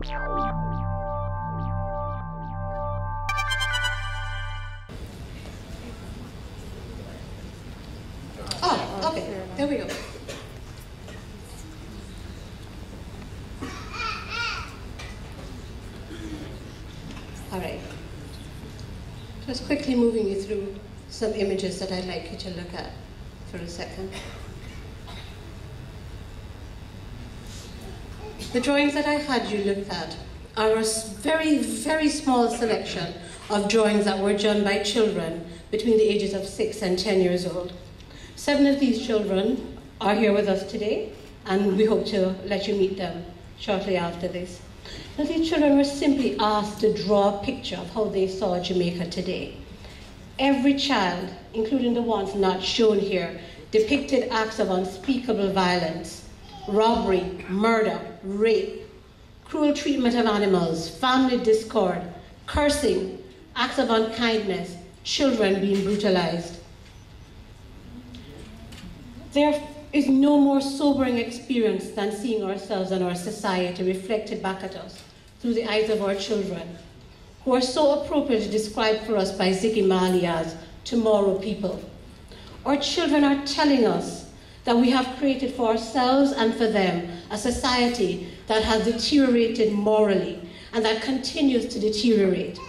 Oh, okay, there we go. All right. Just quickly moving you through some images that I'd like you to look at for a second. The drawings that I had you look at are a very, very small selection of drawings that were done by children between the ages of 6 and 10 years old. 7 of these children are here with us today, and we hope to let you meet them shortly after this. Now, these children were simply asked to draw a picture of how they saw Jamaica today. Every child, including the ones not shown here, depicted acts of unspeakable violence, robbery, murder, rape, cruel treatment of animals, family discord, cursing, acts of unkindness, children being brutalized. There is no more sobering experience than seeing ourselves and our society reflected back at us through the eyes of our children, who are so appropriately described for us by Ziggy Marley as tomorrow people. Our children are telling us that we have created for ourselves and for them a society that has deteriorated morally and that continues to deteriorate.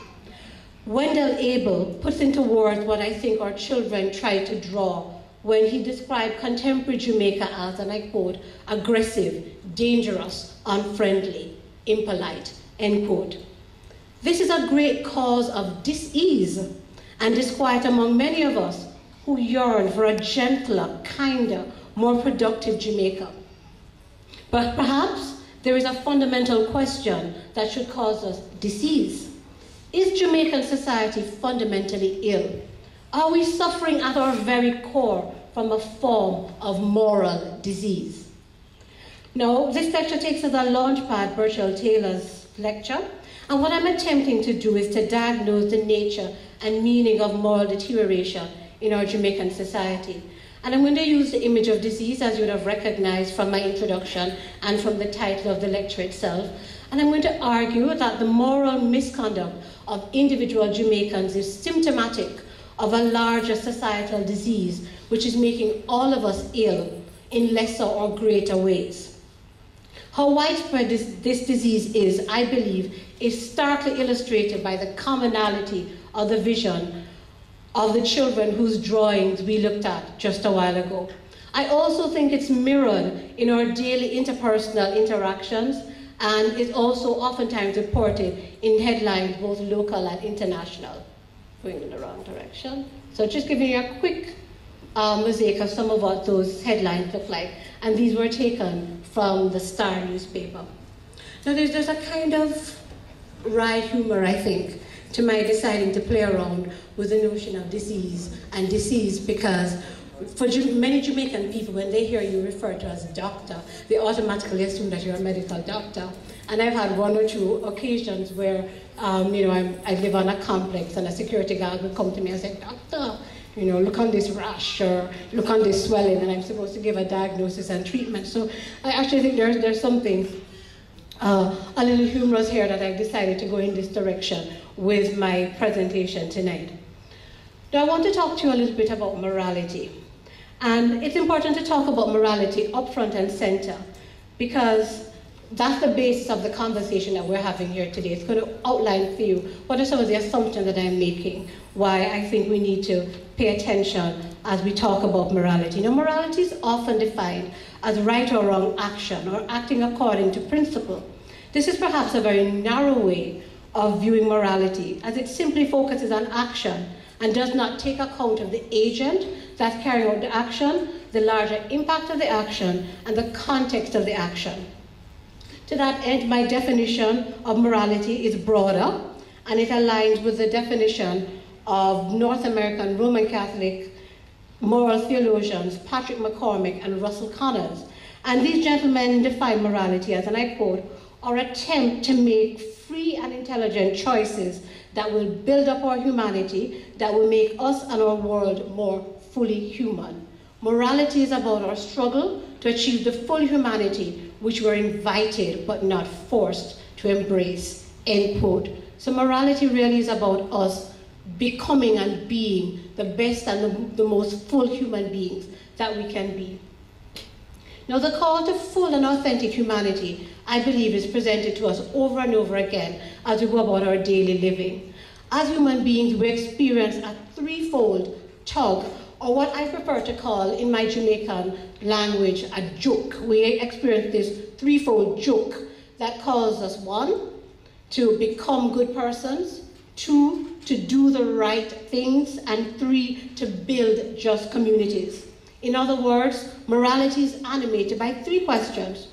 Wendell Abel puts into words what I think our children tried to draw when he described contemporary Jamaica as, and I quote, aggressive, dangerous, unfriendly, impolite, end quote. This is a great cause of dis-ease and disquiet among many of us who yearn for a gentler, kinder, more productive Jamaica. But perhaps there is a fundamental question that should cause us dis-ease. Is Jamaican society fundamentally ill? Are we suffering at our very core from a form of moral disease? Now, this lecture takes as a launchpad Burchell Taylor's lecture, and what I'm attempting to do is to diagnose the nature and meaning of moral deterioration in our Jamaican society. And I'm going to use the image of disease, as you would have recognized from my introduction and from the title of the lecture itself. And I'm going to argue that the moral misconduct of individual Jamaicans is symptomatic of a larger societal disease, which is making all of us ill in lesser or greater ways. How widespread this disease is, I believe, is starkly illustrated by the commonality of the vision of the children whose drawings we looked at just a while ago. I also think it's mirrored in our daily interpersonal interactions, and is also oftentimes reported in headlines, both local and international. Going in the wrong direction. So just giving you a quick mosaic of some of what those headlines look like. And these were taken from the Star newspaper. Now there's a kind of wry humor, I think, to my deciding to play around with the notion of disease and disease, because for many Jamaican people, when they hear you referred to as a doctor, they automatically assume that you're a medical doctor. And I've had 1 or 2 occasions where, I live on a complex and a security guard would come to me and say, "Doctor, look on this rash or look on this swelling," and I'm supposed to give a diagnosis and treatment. So I actually think there's something a little humorous here that I've decided to go in this direction with my presentation tonight. Now I want to talk to you a little bit about morality. And it's important to talk about morality up front and center, because that's the basis of the conversation that we're having here today. It's going to outline for you what are some of the assumptions that I'm making, why I think we need to pay attention as we talk about morality. Now, morality is often defined as right or wrong action, or acting according to principle. This is perhaps a very narrow way of viewing morality, as it simply focuses on action and does not take account of the agent that's carrying out the action, the larger impact of the action, and the context of the action. To that end, my definition of morality is broader, and it aligns with the definition of North American Roman Catholic moral theologians Patrick McCormick and Russell Connors. And these gentlemen define morality as, and I quote, "our attempt to make free and intelligent choices that will build up our humanity, that will make us and our world more fully human." Morality is about our struggle to achieve the full humanity which we're invited but not forced to embrace, end quote. So morality really is about us becoming and being the best and the most full human beings that we can be. Now, the call to full and authentic humanity, I believe, is presented to us over and over again as we go about our daily living. As human beings, we experience a threefold tug, or what I prefer to call in my Jamaican language, a joke. We experience this threefold joke that calls us, 1, to become good persons, 2, to do the right things, and 3, to build just communities. In other words, morality is animated by 3 questions.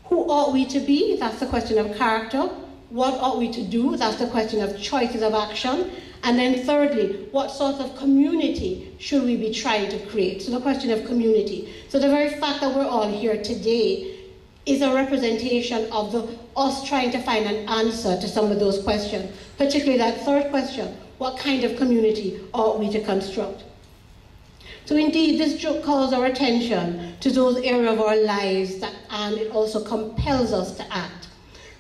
Who ought we to be? That's the question of character. What ought we to do? That's the question of choices of action. And then thirdly, what sort of community should we be trying to create? So the question of community. So the very fact that we're all here today is a representation of us trying to find an answer to some of those questions, particularly that third question, what kind of community ought we to construct? So indeed, this joke calls our attention to those areas of our lives and it also compels us to act.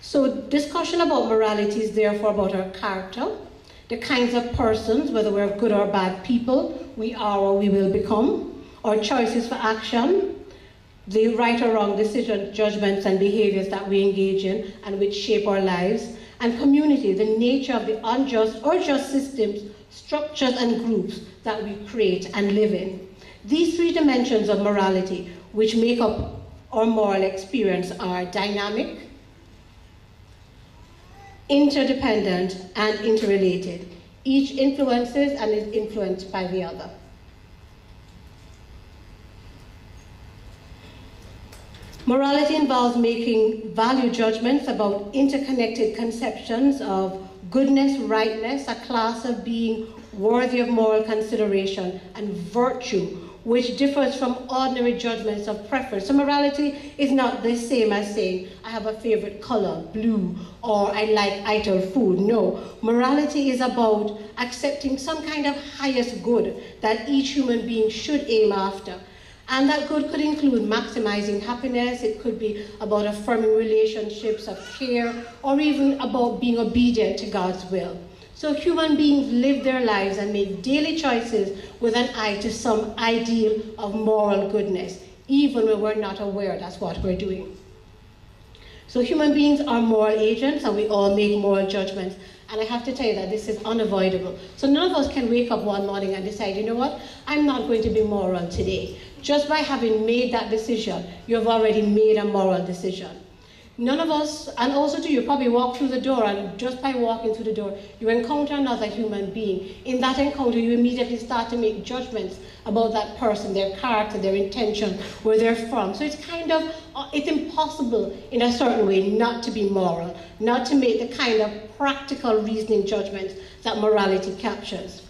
So discussion about morality is therefore about our character, the kinds of persons, whether we're good or bad people, we are or we will become, our choices for action, the right or wrong decisions, judgments, and behaviors that we engage in and which shape our lives, and community, the nature of the unjust or just systems, structures, and groups that we create and live in. These 3 dimensions of morality, which make up our moral experience, are dynamic, interdependent, and interrelated. Each influences and is influenced by the other. Morality involves making value judgments about interconnected conceptions of goodness, rightness, a class of being worthy of moral consideration, and virtue, which differs from ordinary judgments of preference. So morality is not the same as saying, I have a favorite color, blue, or I like idle food. No, morality is about accepting some kind of highest good that each human being should aim after. And that good could include maximizing happiness, it could be about affirming relationships of care, or even about being obedient to God's will. So human beings live their lives and make daily choices with an eye to some ideal of moral goodness, even when we're not aware that's what we're doing. So human beings are moral agents and we all make moral judgments. And I have to tell you that this is unavoidable. So none of us can wake up one morning and decide, you know what, I'm not going to be moral today. Just by having made that decision, you have already made a moral decision. None of us, and also too, you probably walk through the door, and just by walking through the door, you encounter another human being. In that encounter, you immediately start to make judgments about that person, their character, their intention, where they're from. So it's kind of, it's impossible in a certain way not to be moral, not to make the kind of practical reasoning judgments that morality captures.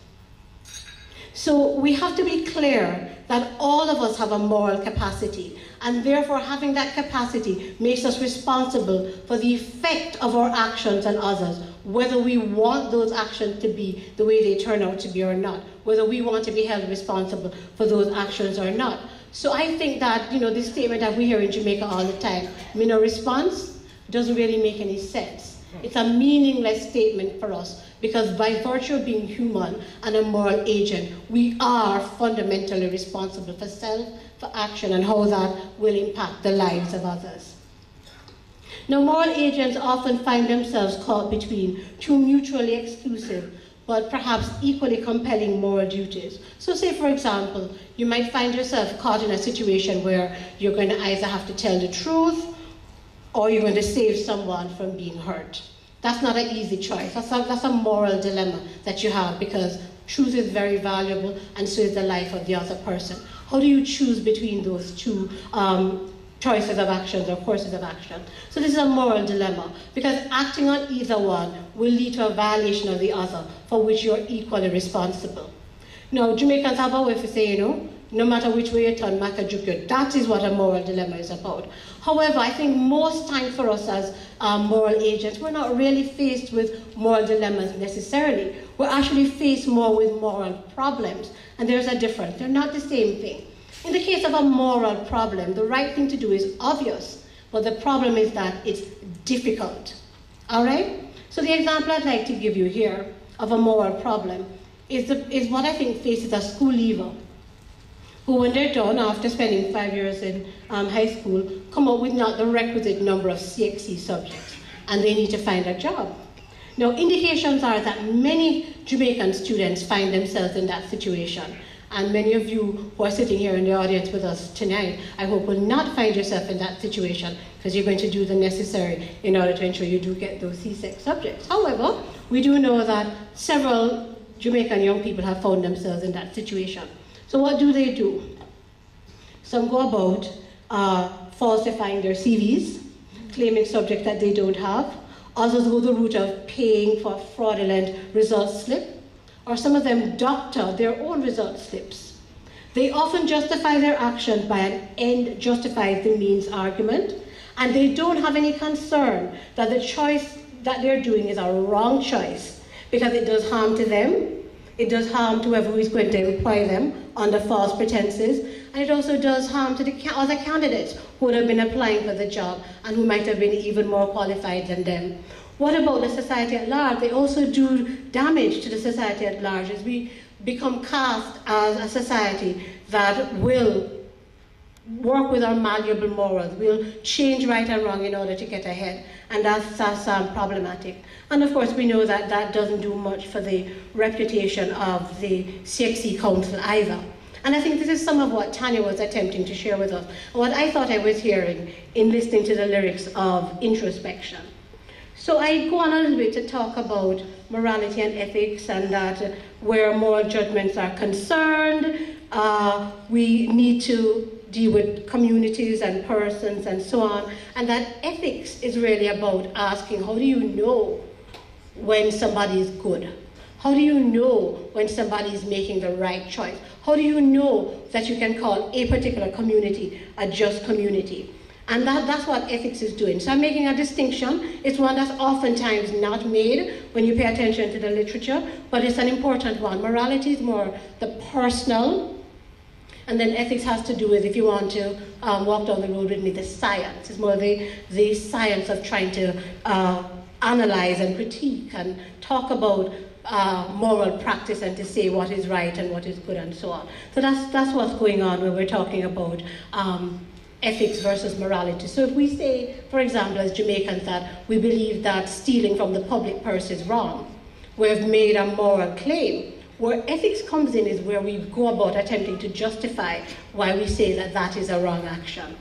So we have to be clear that all of us have a moral capacity, and therefore having that capacity makes us responsible for the effect of our actions on others, whether we want those actions to be the way they turn out to be or not, whether we want to be held responsible for those actions or not. So I think that, this statement that we hear in Jamaica all the time, no response, doesn't really make any sense. It's a meaningless statement for us, because by virtue of being human and a moral agent, we are fundamentally responsible for self, for action, and how that will impact the lives of others. Now, moral agents often find themselves caught between 2 mutually exclusive, but perhaps equally compelling moral duties. So say, for example, you might find yourself caught in a situation where you're going to either have to tell the truth, or you're going to save someone from being hurt. That's not an easy choice. That's a moral dilemma that you have, because truth is very valuable and so is the life of the other person. How do you choose between those 2 choices of actions or courses of action? So this is a moral dilemma, because acting on either one will lead to a violation of the other, for which you're equally responsible. Now, Jamaicans have a way to say, no matter which way you turn, maka jukyo. That is what a moral dilemma is about. However, I think most time for us as moral agents, we're not really faced with moral dilemmas necessarily. We're actually faced more with moral problems, and there's a difference. They're not the same thing. In the case of a moral problem, the right thing to do is obvious, but the problem is that it's difficult. All right? So the example I'd like to give you here of a moral problem is what I think faces a school leaver who, when they're done after spending 5 years in high school, come up with not the requisite number of CXC subjects, and they need to find a job. Now, indications are that many Jamaican students find themselves in that situation, and many of you who are sitting here in the audience with us tonight, I hope will not find yourself in that situation, because you're going to do the necessary in order to ensure you do get those C6 subjects. However, we do know that several Jamaican young people have found themselves in that situation. So what do? Some go about falsifying their CVs, claiming subjects that they don't have. Others go the route of paying for fraudulent results slip, or some of them doctor their own result slips. They often justify their actions by an end justifies the means argument, and they don't have any concern that the choice that they're doing is a wrong choice, because it does harm to them, it does harm to whoever is going to employ them under false pretenses, and it also does harm to the other candidates who would have been applying for the job and who might have been even more qualified than them. What about the society at large? They also do damage to the society at large as we become cast as a society that will work with our malleable morals, will change right and wrong in order to get ahead, and that's problematic. And of course we know that that doesn't do much for the reputation of the CXC Council either. And I think this is some of what Tanya was attempting to share with us, and what I thought I was hearing in listening to the lyrics of Introspection. So I go on a little bit to talk about morality and ethics, and that where moral judgments are concerned, we need to deal with communities and persons and so on, and that ethics is really about asking, how do you know when somebody is good? How do you know when somebody is making the right choice? How do you know that you can call a particular community a just community? And that's what ethics is doing. So I'm making a distinction. It's one that's oftentimes not made when you pay attention to the literature, but it's an important one. Morality is more the personal, and then ethics has to do with, if you want to walk down the road with me, the science. It's more the science of trying to analyze and critique and talk about moral practice and to say what is right and what is good and so on. So that's what's going on when we're talking about ethics versus morality. So if we say, for example, as Jamaicans, that we believe that stealing from the public purse is wrong, we've made a moral claim. Where ethics comes in is where we go about attempting to justify why we say that that is a wrong action.